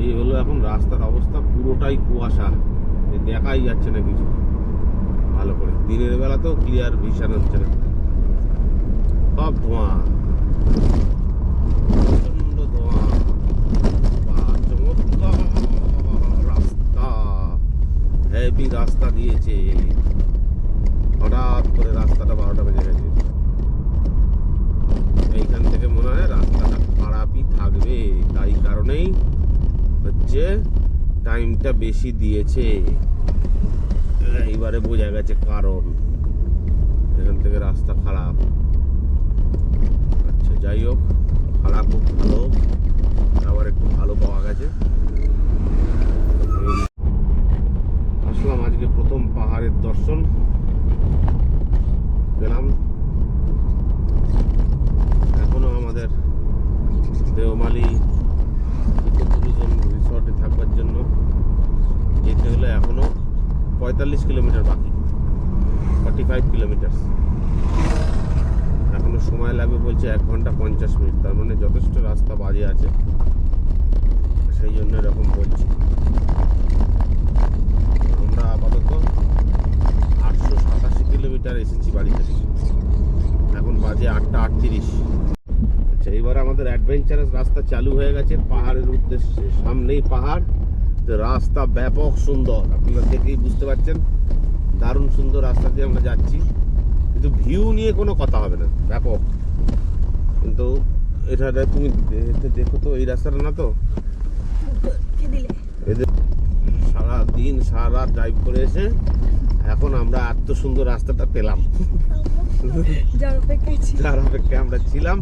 এই হলো এখন রাস্তার অবস্থা, পুরোটাই কুয়াশা, দেখাই যাচ্ছে না কিছু ভালো করে। দিনের বেলাতেও ক্লিয়ার ভিশন হচ্ছে না, সব ধোঁয়া, প্রচন্ড ধোঁয়া। রাস্তা হেভি রাস্তা দিয়েছে, হঠাৎ করে রাস্তাটা 12টা বেজে গেছে। এইখান থেকে মনে হয় রাস্তাটা খারাপই থাকবে, তাই কারণেই হচ্ছে টাইমটা বেশি দিয়েছে। এইবারে বোঝা গেছে কারণ, এখান থেকে রাস্তা খারাপ। আচ্ছা যাই হোক, খারাপ হোক ভালো হোক, আবার একটু ভালো পাওয়া গেছে। আসলাম আজকে প্রথম পাহাড়ের দর্শন পেলাম। এখনো আমাদের দেওমালি ইকো ট্যুরিজম রিসর্টে থাকবার জন্য যেতে হলে এখনো 45 45 কিলোমিটার বাকি, 45 কিলোমিটার। এখনো সময় লাগবে বলছে 1 ঘন্টা 50 মিনিট, তার মানে যথেষ্ট রাস্তা বাজে আছে, সেই জন্য এরকম বলছি। আমরা আপাতত 887 কিলোমিটার এসেছি বাড়ি থেকে, এখন বাজে 8টা 38। আচ্ছা, এবার আমাদের অ্যাডভেঞ্চারাস রাস্তা চালু হয়ে গেছে পাহাড়ের উদ্দেশ্যে। সামনেই পাহাড়, তো রাস্তা ব্যাপক সুন্দর, আপনারা দেখেই বুঝতে পারছেন। দারুণ সুন্দর রাস্তা দিয়ে আমরা যাচ্ছি, কিন্তু ভিউ নিয়ে কোনো কথা হবে না, ব্যাপক। কিন্তু এটা তুমি দেখো তো, এই রাস্তাটা না তো, এদের সারাদিন সারা রাত ড্রাইভ করে এসে এখন আমরা এত সুন্দর রাস্তাটা পেলাম, যার অপেক্ষায় আমরা ছিলাম,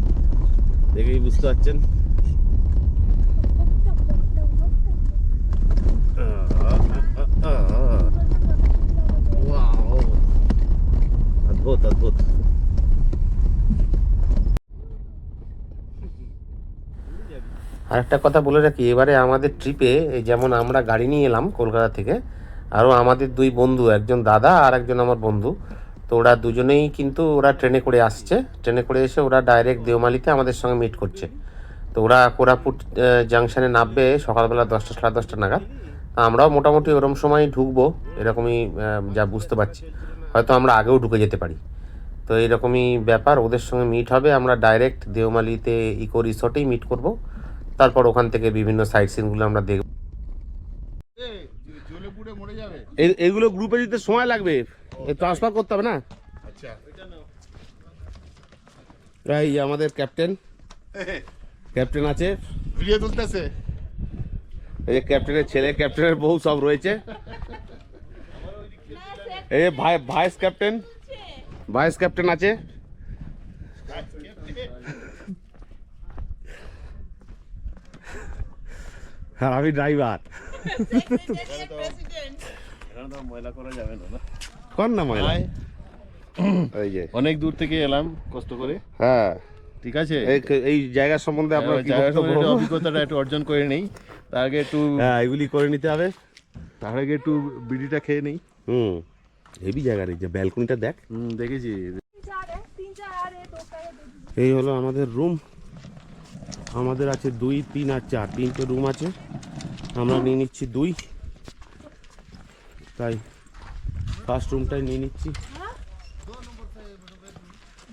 দেখেই বুঝতে পারছেন। অদ্ভুত অদ্ভুত। আরেকটা কথা বলে রাখি, এবারে আমাদের ট্রিপে যেমন আমরা গাড়ি নিয়ে এলাম কলকাতা থেকে, আরও আমাদের 2 বন্ধু, একজন দাদা আর একজন আমার বন্ধু, তো ওরা দুজনেই কিন্তু ওরা ট্রেনে করে আসছে। ট্রেনে করে এসে ওরা ডাইরেক্ট দেওমালিতে আমাদের সঙ্গে মিট করছে। তো ওরা কোরাপুট জাংশনে নামবে সকালবেলা 10টা সাড়ে 10টা নাগাদ। আমরাও মোটামুটি ওরম সময় ঢুকবো, এরকমই যা বুঝতে পারছি, হয়তো আমরা আগেও ঢুকে যেতে পারি। তো এইরকমই ব্যাপার, ওদের সঙ্গে মিট হবে। আমরা ডাইরেক্ট দেওমালিতে ইকো রিসর্টেই মিট করব, তারপর ওখান থেকে বিভিন্ন সাইট সিনগুলো আমরা দেখব। এইগুলো গ্রুপে দিতে সময় লাগবে, ট্রান্সফার করতে হবে না। আচ্ছা, এই আমাদের ক্যাপ্টেন আছে, ভিডিও তুলতেছে। এই যে ক্যাপ্টেনের ছেলে, ক্যাপ্টেনের বউ সব রয়েছে। এই যে ভাইস ক্যাপ্টেন আছে। আর আমি ড্রাইভার। ময়লা করা যাবে না, কর না ময়লা। এই যে অনেক দূর থেকে এলাম কষ্ট করে। হ্যাঁ, ঠিক আছে, এই জায়গা সম্বন্ধে আপনার কি বক্তব্য? অভিজ্ঞতাটা একটু অর্জন করে নেই, তার আগে একটু এগুলি করে নিতে হবে। তার আগে একটু বিড়িটা খেয়ে নেই। হেভি জায়গার, এই যে ব্যালকনিটা দেখ। দেখেছি। এই হলো আমাদের রুম। আমাদের আছে 2, 3 আর 4, 3টে রুম আছে। আমরা নিয়ে নিচ্ছি 2, তাই ফার্স্ট রুমটাই নিয়ে নিচ্ছি।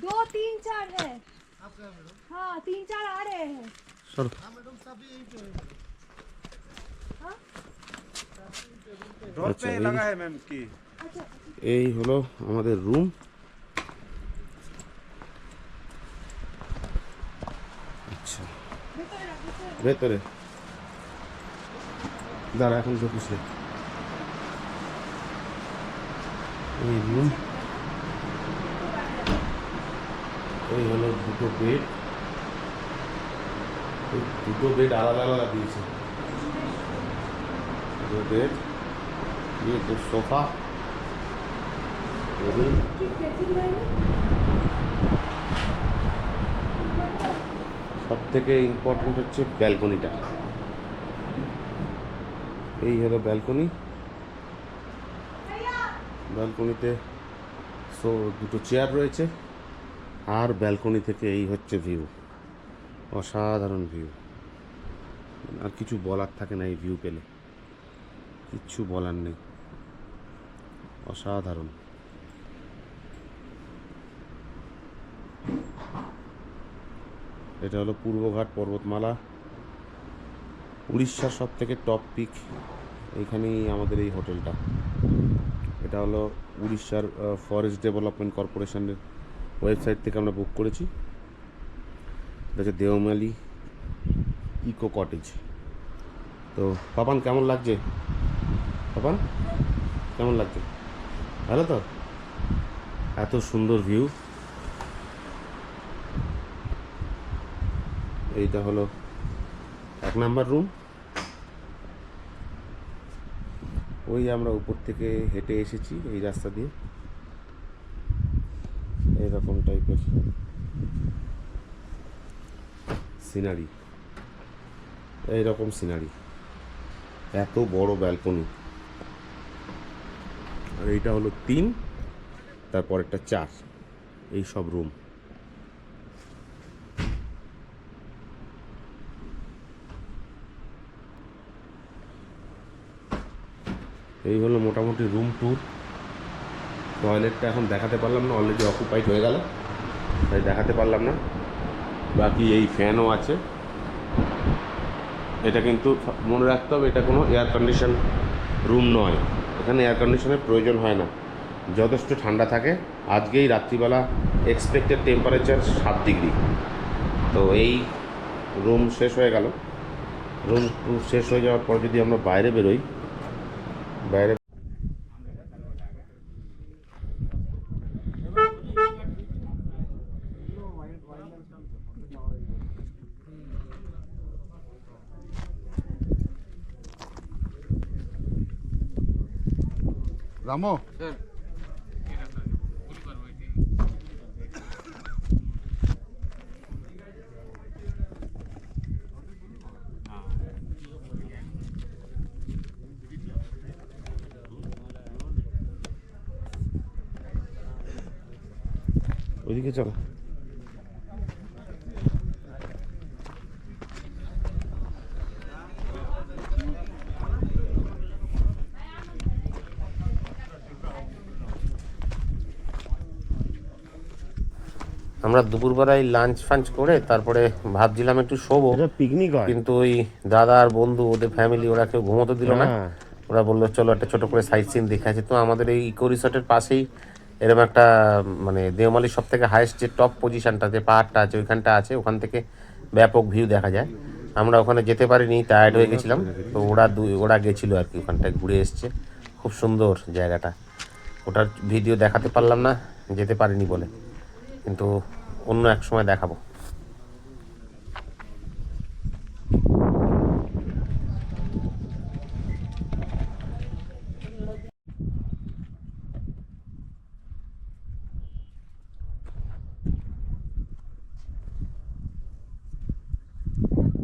2 3 4 है। हाँ 3 4 आ रहे हैं। সর। আচ্ছা, এই হলো আমাদের রুম। আচ্ছা, ভেতরে দাঁড়া, এখন ঢুকিস না। এই রুম, এই হলো 2টো বেড। দুটো বেড আলাদা আলাদা দিয়েছে। 2 বেড, ये 2 সোফা। সব থেকে ইম্পর্টেন্ট হচ্ছে ব্যালকনিটা। এই হলো ব্যালকনি। ব্যালকনিতে 2টো চেয়ার রয়েছে, আর ব্যালকনি থেকে এই হচ্ছে ভিউ, অসাধারণ ভিউ। আর কিছু বলার থাকে না, এই ভিউ পেলে কিচ্ছু বলার নেই, অসাধারণ। এটা হলো পূর্বঘাট পর্বতমালা, উড়িষ্যার সব থেকে টপ পিক। এইখানেই আমাদের এই হোটেলটা। এটা হলো উড়িষ্যার ফরেস্ট ডেভেলপমেন্ট কর্পোরেশনের ওয়েবসাইট থেকে আমরা বুক করেছি। এটা হচ্ছে দেওমালি ইকো কটেজ। তো পাপান কেমন লাগছে? পাপান কেমন লাগছে? ভালো তো? এত সুন্দর ভিউ। এইটা হলো 1 নাম্বার রুম। ওই আমরা উপর থেকে হেঁটে এসেছি এই রাস্তা দিয়ে, এইরকম টাইপের সিনারি, এইরকম সিনারি। এত বড় ব্যালকনি, আর এইটা হলো 3, তারপরেরটা 4, এই সব রুম। এই হলো মোটামুটি রুম ট্যুর। টয়লেটটা এখন দেখাতে পারলাম না, অলরেডি অকুপাইড হয়ে গেল, তাই দেখাতে পারলাম না। বাকি এই ফ্যানও আছে। এটা কিন্তু মনে রাখতে হবে, এটা কোনো এয়ার কন্ডিশন রুম নয়, এখানে এয়ার কন্ডিশনের প্রয়োজন হয় না, যথেষ্ট ঠান্ডা থাকে। আজকেই রাত্রিবেলা এক্সপেক্টেড টেম্পারেচার 7 ডিগ্রি। তো এই রুম শেষ হয়ে গেল। রুম শেষ হয়ে যাওয়ার পর যদি আমরা বাইরে বেরোই, বাইরে রামো ওইদিকে চলো। আমরা দুপুরবেলায় লাঞ্চ ফাঞ্চ করে তারপরে ভাবছিলাম একটু শোবো, পিকনিক হয়। কিন্তু ওই দাদা আর বন্ধু, ওদের ফ্যামিলি, ওরা কেউ ঘুমোতে দিল না। হ্যাঁ। ওরা বললো চলো একটা ছোট করে সাইট সিন দেখে আছে। তো আমাদের এই ইকো রিসর্টের পাশেই এরকম একটা মানে দেওমালির সব থেকে হাইয়েস্ট যে টপ পজিশনটা, যে পাহাড়টা আছে ওইখানটা আছে, ওখান থেকে ব্যাপক ভিউ দেখা যায়। আমরা ওখানে যেতে পারিনি, টায়ার্ড হয়ে গেছিলাম। তো ওরা গেছিলো আর কি, ওখানটায় ঘুরে এসছে। খুব সুন্দর জায়গাটা, ওটার ভিডিও দেখাতে পারলাম না, যেতে পারিনি বলে, কিন্তু অন্য এক সময় দেখাবো।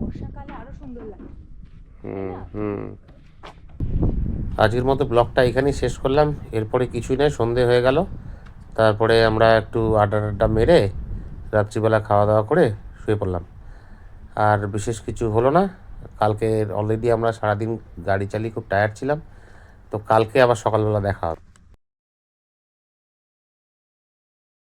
বর্ষাকালে আরো সুন্দর লাগে। আজকের মতো ব্লগটা এখানেই শেষ করলাম। এরপরে কিছুই নয়, সন্ধে হয়ে গেল। তারপরে আমরা একটু আড্ডা মেরে রাত্রিবেলা খাওয়া দাওয়া করে শুয়ে পড়লাম। আর বিশেষ কিছু হলো না। কালকে অলরেডি আমরা সারাদিন গাড়ি চালিয়ে খুব টায়ার্ড ছিলাম, তো কালকে আবার সকালবেলা দেখা হবে।